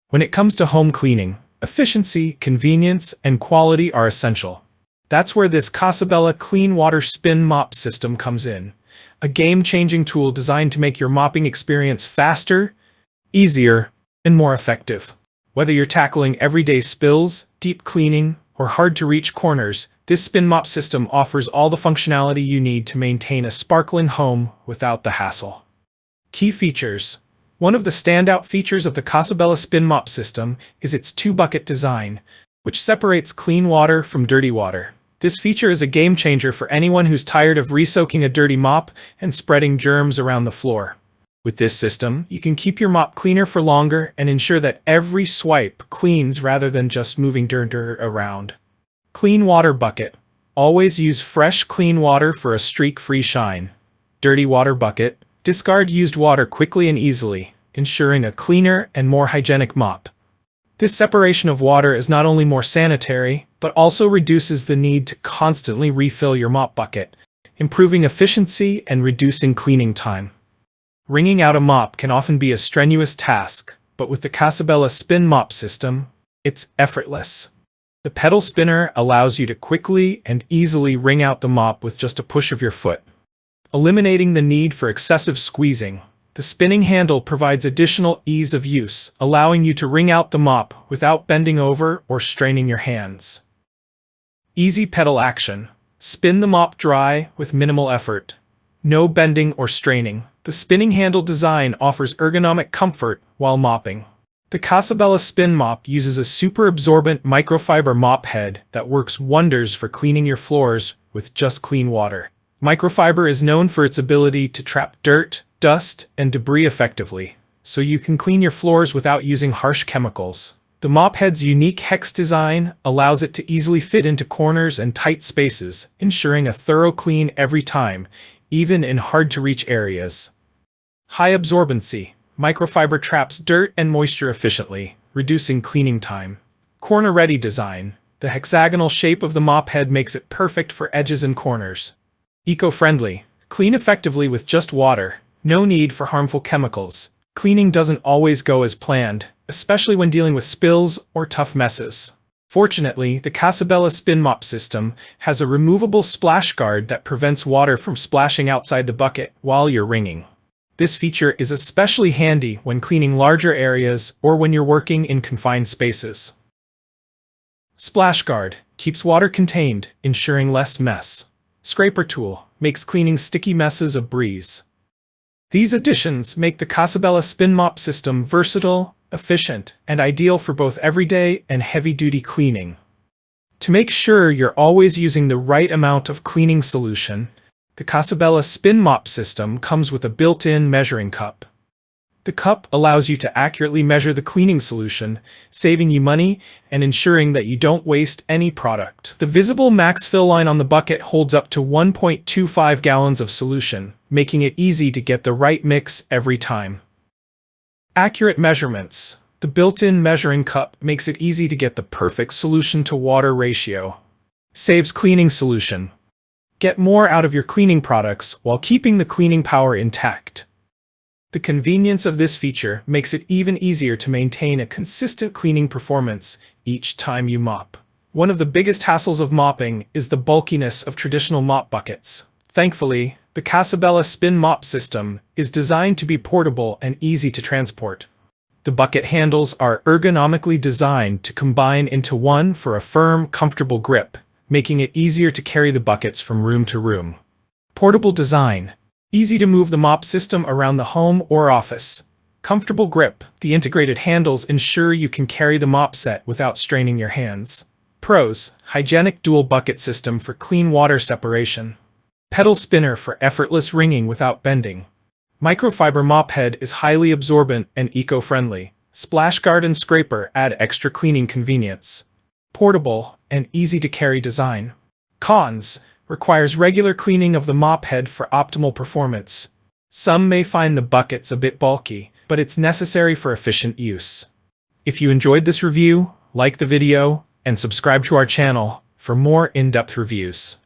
When it comes to home cleaning, efficiency, convenience, and quality are essential. That's where this Casabella clean water spin mop system comes in. A game-changing tool designed to make your mopping experience faster, easier, and more effective. Whether you're tackling everyday spills, deep cleaning, or hard-to-reach corners, this spin mop system offers all the functionality you need to maintain a sparkling home without the hassle. Key features. One of the standout features of the Casabella spin mop system is its two-bucket design, which separates clean water from dirty water. This feature is a game-changer for anyone who's tired of re-soaking a dirty mop and spreading germs around the floor. With this system, you can keep your mop cleaner for longer and ensure that every swipe cleans rather than just moving dirt around. Clean water bucket. Always use fresh, clean water for a streak-free shine. Dirty water bucket. Discard used water quickly and easily, ensuring a cleaner and more hygienic mop. This separation of water is not only more sanitary, but also reduces the need to constantly refill your mop bucket, improving efficiency and reducing cleaning time. Wringing out a mop can often be a strenuous task, but with the Casabella spin mop system, it's effortless. The pedal spinner allows you to quickly and easily wring out the mop with just a push of your foot, eliminating the need for excessive squeezing. The spinning handle provides additional ease of use, allowing you to wring out the mop without bending over or straining your hands. Easy pedal action. Spin the mop dry with minimal effort. No bending or straining. The spinning handle design offers ergonomic comfort while mopping. The Casabella spin mop uses a super absorbent microfiber mop head that works wonders for cleaning your floors with just clean water. Microfiber is known for its ability to trap dirt, dust, and debris effectively, so you can clean your floors without using harsh chemicals. The mop head's unique hex design allows it to easily fit into corners and tight spaces, ensuring a thorough clean every time, even in hard-to-reach areas. High absorbency. Microfiber traps dirt and moisture efficiently, reducing cleaning time. Corner-ready design. The hexagonal shape of the mop head makes it perfect for edges and corners. Eco-friendly. Clean effectively with just water. No need for harmful chemicals. Cleaning doesn't always go as planned, especially when dealing with spills or tough messes. Fortunately, the Casabella spin mop system has a removable splash guard that prevents water from splashing outside the bucket while you're wringing. This feature is especially handy when cleaning larger areas or when you're working in confined spaces. Splash guard keeps water contained, ensuring less mess. Scraper tool makes cleaning sticky messes a breeze. These additions make the Casabella spin mop system versatile, efficient, and ideal for both everyday and heavy-duty cleaning. To make sure you're always using the right amount of cleaning solution, the Casabella spin mop system comes with a built-in measuring cup. The cup allows you to accurately measure the cleaning solution, saving you money and ensuring that you don't waste any product. The visible max fill line on the bucket holds up to 1.25 gallons of solution, making it easy to get the right mix every time. Accurate measurements. The built-in measuring cup makes it easy to get the perfect solution-to-water ratio. Saves cleaning solution. Get more out of your cleaning products while keeping the cleaning power intact. The convenience of this feature makes it even easier to maintain a consistent cleaning performance each time you mop. One of the biggest hassles of mopping is the bulkiness of traditional mop buckets. Thankfully, the Casabella spin mop system is designed to be portable and easy to transport. The bucket handles are ergonomically designed to combine into one for a firm, comfortable grip, making it easier to carry the buckets from room to room. Portable design. Easy to move the mop system around the home or office. Comfortable grip. The integrated handles ensure you can carry the mop set without straining your hands. Pros. Hygienic dual bucket system for clean water separation. Pedal spinner for effortless wringing without bending. Microfiber mop head is highly absorbent and eco-friendly. Splash guard and scraper add extra cleaning convenience. Portable and easy to carry design. Cons. Requires regular cleaning of the mop head for optimal performance. Some may find the buckets a bit bulky, but it's necessary for efficient use. If you enjoyed this review, like the video and subscribe to our channel for more in-depth reviews.